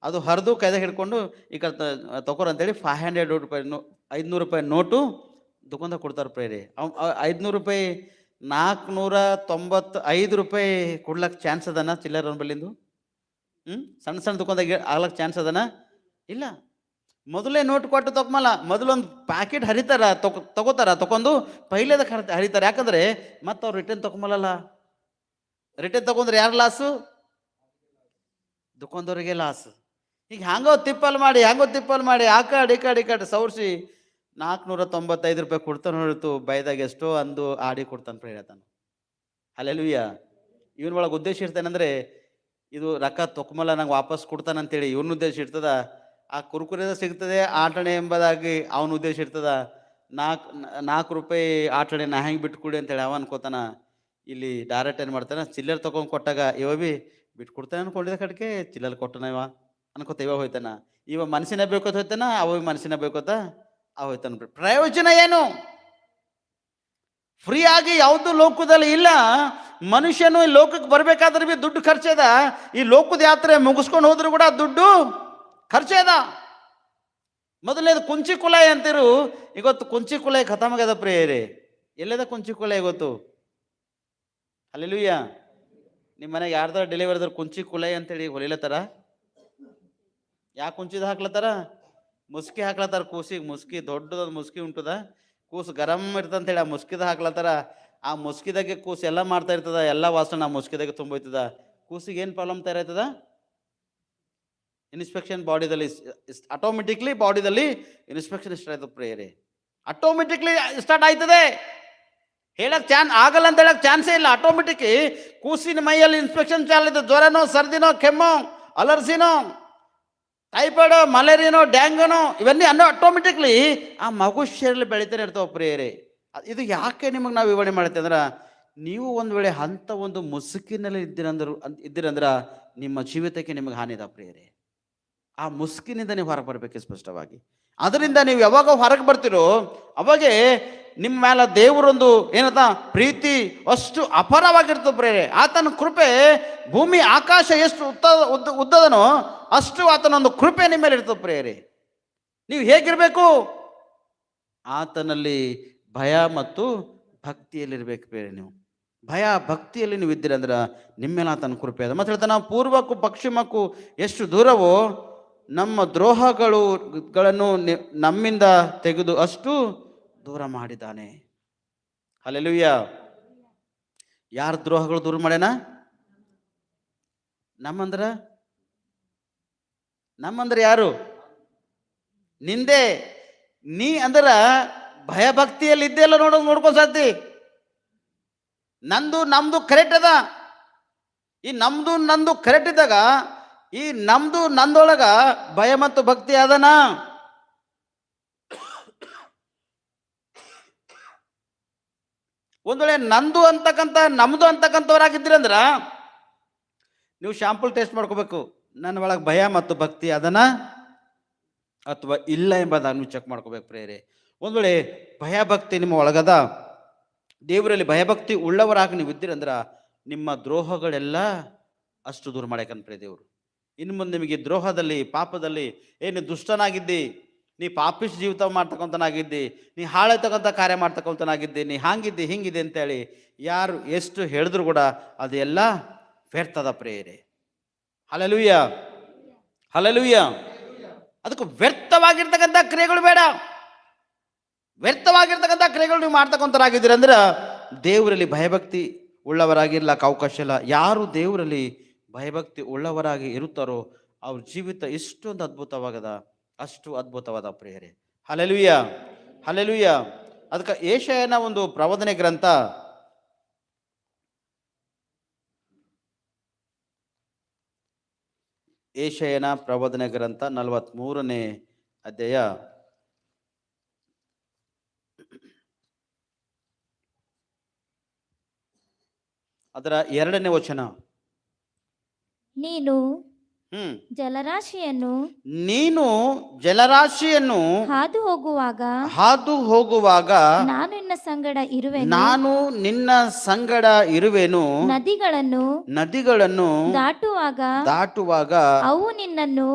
ಅದು ಹರಿದು ಕೈದಾಗ ಹಿಡ್ಕೊಂಡು ಈಗ ತಗೋರ್ ಅಂತೇಳಿ ₹500 ₹500 ನೋಟು ದುಕಾನ್ದಾಗ ಕೊಡ್ತಾರೆ ಪ್ರೇರಿ. ಅವ್ ₹500 ₹495 ಕೊಡ್ಲಕ್ಕೆ ಚಾನ್ಸ್ ಅದನ ಚಿಲ್ಲರ್ ಅವ್ನ ಬಲ್ಲಿಂದು? ಸಣ್ಣ ಸಣ್ಣ ದುಕಾನ್ದಾಗ ಆಗ್ಲಕ್ಕೆ ಚಾನ್ಸ್ ಅದನ? ಇಲ್ಲ. ಮೊದಲೇ ನೋಟ್ ಕೊಟ್ಟು ತಗೊಮಲ್ಲ, ಮೊದಲೊಂದು ಪ್ಯಾಕೆಟ್ ಹರಿತಾರ, ತಗೋತಾರ, ತಗೊಂಡು ಪೈಲೇದಕ್ಕೆ ಹರಿತಾರೆ. ಯಾಕಂದ್ರೆ ಮತ್ತೆ ಅವ್ರು ರಿಟರ್ನ್ ತಗೊಂಬಲ್ಲ. ರಿಟರ್ನ್ ತಗೊಂಡ್ರೆ ಯಾರು ಲಾಸು? ದುಕಾನ್ದವ್ರಿಗೆ ಲಾಸ್. ಈಗ ಹ್ಯಾಂಗೋ ತಿಪ್ಪಲ್ ಮಾಡಿ ಆ ಕಡೆ ಸೌರ್ಸಿ ₹495 ಕೊಡ್ತಾನೆ ಹೊರತು ಬೈದಾಗ ಎಷ್ಟೋ ಅಂದು ಆಡಿ ಕೊಡ್ತಾನೆ ಪ್ರೇರ ಹೇಳ್ತಾನೆ. ಅಲ್ಲೆಲುಯ್ಯ. ಇವನ್ ಒಳಗೆ ಉದ್ದೇಶ ಇರ್ತಾನಂದ್ರೆ ಇದು ರೊಕ್ಕ ತೊಕೊಂಬಲ್ಲ ನಂಗೆ ವಾಪಸ್ ಕೊಡ್ತಾನಂತೇಳಿ ಇವನ ಉದ್ದೇಶ ಇರ್ತದ. ಆ ಕುರುಕುರೆದ ಸಿಗ್ತದೆ ಆಟಣೆ ಎಂಬುದಾಗಿ ಅವನ ಉದ್ದೇಶ ಇರ್ತದ. ₹4 ಆಟಣೆ ನಾ ಹೆಂಗೆ ಬಿಟ್ಟು ಕೊಡಿ ಅಂತೇಳಿ ಅವ ಅನ್ಕೋತಾನ. ಇಲ್ಲಿ ಡೈರೆಕ್ಟ್ ಏನು ಮಾಡ್ತಾನೆ, ಚಿಲ್ಲರ್ ತೊಗೊಂಡು ಕೊಟ್ಟಾಗ ಇವ ಬಿ ಬಿಟ್ಟು ಕೊಡ್ತಾನೆ ಅನ್ಕೊಂಡಿದ್ದ ಕಡೆಗೆ ಚಿಲ್ಲರ್ ಕೊಟ್ಟನ ಇವ ಅನ್ಕೋತ ಇವ ಹೋಯ್ತಾನ. ಇವ ಮನಸ್ಸಿನ ಬೇಕೋತ ಹೋಯ್ತಾನ, ಅವ ಮನಸ್ಸಿನ ಬೇಕೋತ ಅವ ಹೋಯ್ತಾನ. ಪ್ರಯೋಜನ ಏನು? ಫ್ರೀ ಆಗಿ ಯಾವುದು ಲೋಕದಲ್ಲಿ ಇಲ್ಲ. ಮನುಷ್ಯನು ಈ ಲೋಕಕ್ಕೆ ಬರ್ಬೇಕಾದ್ರೆ ಬಿ ದುಡ್ಡು ಖರ್ಚದ. ಈ ಲೋಕದ ಯಾತ್ರೆ ಮುಗಿಸ್ಕೊಂಡು ಹೋದ್ರು ಕೂಡ ದುಡ್ಡು ಖರ್ಚದ. ಮೊದಲನೇದು ಕುಂಚಿ ಕುಲಾಯಿ ಅಂತಿರು. ಇವತ್ತು ಕುಂಚಿ ಕುಲಾಯಿ ಖತಮಾಗ್ಯದ ಪ್ರೇಯರೇ. ಎಲ್ಲದ ಕುಂಚಿ ಕುಲಾಯಿ ಗೊತ್ತು? ಹಲ್ಲೆಲೂಯಾ. ನಿಮ್ಮ ಮನೆಗೆ ಯಾರ್ದಾರ ಡೆಲಿವರಿದವ್ರು ಕುಂಚಿ ಕುಲಾಯಿ ಅಂತೇಳಿ ಹೊಲಿಲತ್ತಾರ? ಯಾಕೆ ಕುಂಚಿದ ಹಾಕ್ಲತ್ತಾರ? ಮುಸ್ಕಿ ಹಾಕ್ಲತ್ತಾರ ಕೂಸಿಗೆ. ಮುಸ್ಕಿ ದೊಡ್ಡದೊಂದು ಮುಸ್ಕಿ ಉಂಟದ, ಕೂಸು ಗರಂ ಇರ್ತಂತೇಳಿ ಆ ಮುಸ್ಕಿದ ಹಾಕ್ಲತ್ತಾರ. ಆ ಮುಸ್ಕಿದಾಗೆ ಕೂಸು ಎಲ್ಲ ಮಾಡ್ತಾ ಇರ್ತದ, ಎಲ್ಲ ವಾಸನ ಆ ಮುಸ್ಕಿದಾಗೆ ತುಂಬೋಯ್ತದ. ಕೂಸಿಗೆ ಏನು ಪ್ರಾಬ್ಲಮ್ ತಯಾರಾಯ್ತದ? ಇನ್ಸ್ಪೆಕ್ಷನ್ ಬಾಡಿದಲ್ಲಿ ಆಟೋಮೆಟಿಕ್ಲಿ ಬಾಡಿದಲ್ಲಿ ಇನ್ಸ್ಪೆಕ್ಷನ್ ಸ್ಟಾರ್ಟ್ ಆಯ್ತದ ಪ್ರೇಯರೇ. ಆಟೋಮೆಟಿಕ್ಲಿ ಸ್ಟಾರ್ಟ್ ಆಯ್ತದೆ. ಹೇಳಕ್ ಆಗಲ್ಲ ಅಂತ ಹೇಳಕ್ ಚಾನ್ಸೇ ಇಲ್ಲ. ಆಟೋಮೆಟಿಕ್ ಕೂಸಿನ ಮೈಯಲ್ಲಿ ಇನ್ಸ್ಪೆಕ್ಷನ್ ಚಾಲಿದೆ. ಜ್ವರನೋ, ಸರ್ದಿನೋ, ಕೆಮ್ಮೋ, ಅಲರ್ಜಿನೋ, ಟೈಫಾಯ್ಡೋ, ಮಲೇರಿಯಾನೋ, ಡ್ಯಾಂಗನೋ, ಇವన్నీ ಅನ್ನೋ ಆಟೋಮೆಟಿಕ್ಲಿ ಆ ಮಗು ಶರೀರದಲ್ಲಿ ಬೆಳಿತಾನೆ ಇರ್ತಾವೆ ಪ್ರೇಯರೇ. ಇದು ಯಾಕೆ ನಿಮಗೆ ನಾವು ವಿವರಣೆ ಮಾಡ್ತೇವೆ ಅಂದ್ರೆ, ನೀವು ಒಂದು ವೇಳೆ ಅಂಥ ಒಂದು ಮುಸುಕಿನಲ್ಲಿ ಇದ್ದೀರಂದ್ರ ನಿಮ್ಮ ಜೀವಿತಕ್ಕೆ ನಿಮಗೆ ಹಾನಿ ಇದೆ ಪ್ರೇಯರೇ. ಆ ಮುಸುಕಿನಿಂದ ನೀವು ಹೊರಗೆ ಬರಬೇಕು ಸ್ಪಷ್ಟವಾಗಿ. ಅದರಿಂದ ನೀವು ಯಾವಾಗ ಹೊರಗೆ ಬರ್ತೀರೋ ಅವಾಗೇ ನಿಮ್ಮ ಮೇಲೆ ದೇವರೊಂದು ಏನಂತ ಪ್ರೀತಿ ಅಷ್ಟು ಅಪಾರವಾಗಿರ್ತದೆ ಪ್ರೇರೆ. ಆತನ ಕೃಪೆ ಭೂಮಿ ಆಕಾಶ ಎಷ್ಟು ಉದ್ದದನೋ ಅಷ್ಟು ಆತನೊಂದು ಕೃಪೆ ನಿಮ್ಮ ಮೇಲೆ ಇರ್ತದೆ ಪ್ರೇರೆ. ನೀವು ಹೇಗಿರಬೇಕು? ಆತನಲ್ಲಿ ಭಯ ಮತ್ತು ಭಕ್ತಿಯಲ್ಲಿರ್ಬೇಕು ಪ್ರೇರೆ. ನೀವು ಭಯ ಭಕ್ತಿಯಲ್ಲಿ ನೀವು ಇದ್ದೀರಂದ್ರೆ ನಿಮ್ಮ ಮೇಲೆ ಆತನ ಕೃಪೆ ಅದ. ಮತ್ತೆ ಹೇಳ್ತಾನೆ, ಪೂರ್ವಕ್ಕೂ ಪಶ್ಚಿಮಕ್ಕೂ ಎಷ್ಟು ದೂರವೋ ನಮ್ಮ ದ್ರೋಹಗಳನ್ನು ನಮ್ಮಿಂದ ತೆಗೆದು ಅಷ್ಟು ದೂರ ಮಾಡಿದ್ದಾನೆ. ಹಲ್ಲೆಲೂಯ. ಯಾರ ದ್ರೋಹಗಳು ದೂರ ಮಾಡ್ಯಾನ? ನಮ್ಮಂದ್ರೆ ಯಾರು? ನಿಂದೆ. ನೀ ಅಂದ್ರ ಭಯಭಕ್ತಿಯಲ್ಲಿ ಇದ್ದೆಲ್ಲ ನೋಡ್ಕೊ ಸಾಧ್ಯ. ನಮ್ದು ಕರೆಕ್ಟ್ ಅದ. ಈ ನಂದು ಕರೆಕ್ಟ್ ಇದ್ದಾಗ ಈ ನಂದೊಳಗ ಭಯ ಮತ್ತು ಭಕ್ತಿ ಅದನ. ಒಂದ್ ವೇಳೆ ನಮ್ದು ಅಂತಕ್ಕಂಥವ್ರಾಗಿದ್ದೀರಂದ್ರ ನೀವು ಶಾಂಪಲ್ ಟೆಸ್ಟ್ ಮಾಡ್ಕೋಬೇಕು. ನನ್ನ ಒಳಗೆ ಭಯ ಮತ್ತು ಭಕ್ತಿ ಅದನ ಅಥವಾ ಇಲ್ಲ ಎಂಬುದನ್ನು ಚೆಕ್ ಮಾಡ್ಕೋಬೇಕು ಪ್ರೇರೆ. ಒಂದ್ ವೇಳೆ ಭಯಭಕ್ತಿ ನಿಮ್ಮ ಒಳಗದ, ದೇವರಲ್ಲಿ ಭಯಭಕ್ತಿ ಉಳ್ಳವರಾಗಿ ನೀವು ಇದ್ದೀರಂದ್ರ ನಿಮ್ಮ ದ್ರೋಹಗಳೆಲ್ಲ ಅಷ್ಟು ದೂರ ಮಾಡ್ಯಾಕನ್ಪ್ರೇ ದೇವರು. ಇನ್ನು ಮುಂದೆ ನಿಮಗೆ ದ್ರೋಹದಲ್ಲಿ, ಪಾಪದಲ್ಲಿ, ಏನು ದುಷ್ಟನಾಗಿದ್ದಿ, ನೀ ಪಾಪಿಸ್ ಜೀವಿತ ಮಾಡ್ತಕ್ಕಂಥನಾಗಿದ್ದಿ, ನೀ ಹಾಳಾಯ್ತಕ್ಕಂಥ ಕಾರ್ಯ ಮಾಡ್ತಕ್ಕಂಥನಾಗಿದ್ದಿ, ನೀ ಹಾಂಗಿದ್ದಿ ಹಿಂಗಿದೆ ಅಂತೇಳಿ ಯಾರು ಎಷ್ಟು ಹೇಳಿದ್ರು ಕೂಡ ಅದೆಲ್ಲ ವ್ಯರ್ಥದ ಪ್ರೇಯರೆ. Hallelujah, hallelujah. ಅದಕ್ಕೆ ವ್ಯರ್ಥವಾಗಿರ್ತಕ್ಕಂಥ ಕ್ರಿಯೆಗಳು ಬೇಡ. ವ್ಯರ್ಥವಾಗಿರ್ತಕ್ಕಂಥ ಕ್ರಿಯೆಗಳು ನೀವು ಮಾಡ್ತಕ್ಕಂಥರಾಗಿದ್ದೀರಿ ಅಂದ್ರೆ ದೇವರಲ್ಲಿ ಭಯಭಕ್ತಿ ಉಳ್ಳವರಾಗಿರ್ಲಕ್ಕೆ ಅವಕಾಶ ಇಲ್ಲ. ಯಾರು ದೇವರಲ್ಲಿ ಭಯಭಕ್ತಿ ಉಳ್ಳವರಾಗಿ ಇರುತ್ತಾರೋ ಅವ್ರ ಜೀವಿತ ಎಷ್ಟೊಂದು ಅದ್ಭುತವಾಗದ, ಅಷ್ಟು ಅದ್ಭುತವಾದ ಪ್ರೇಯರೆ. Hallelujah, hallelujah. ಅದಕ್ಕೆ ಯೆಶಾಯನ ಒಂದು ಪ್ರವಾದನೆ ಗ್ರಂಥ ಯೆಶಾಯನ ಪ್ರವಾದನೆ ಗ್ರಂಥ 43ನೇ ಅಧ್ಯಾಯ ಅದರ 2ನೇ ವಚನ. ನೀನು ಜಲರಾಶಿಯನ್ನು ನೀನು ಜಲರಾಶಿಯನ್ನು ಹಾದು ಹೋಗುವಾಗ ನಾನು ನಿನ್ನ ಸಂಗಡ ಇರುವೆನು. ನಾನು ನಿನ್ನ ಸಂಗಡ ಇರುವೆನು. ನದಿಗಳನ್ನು ನದಿಗಳನ್ನು ದಾಟುವಾಗ ದಾಟುವಾಗ ಅವು ನಿನ್ನನ್ನು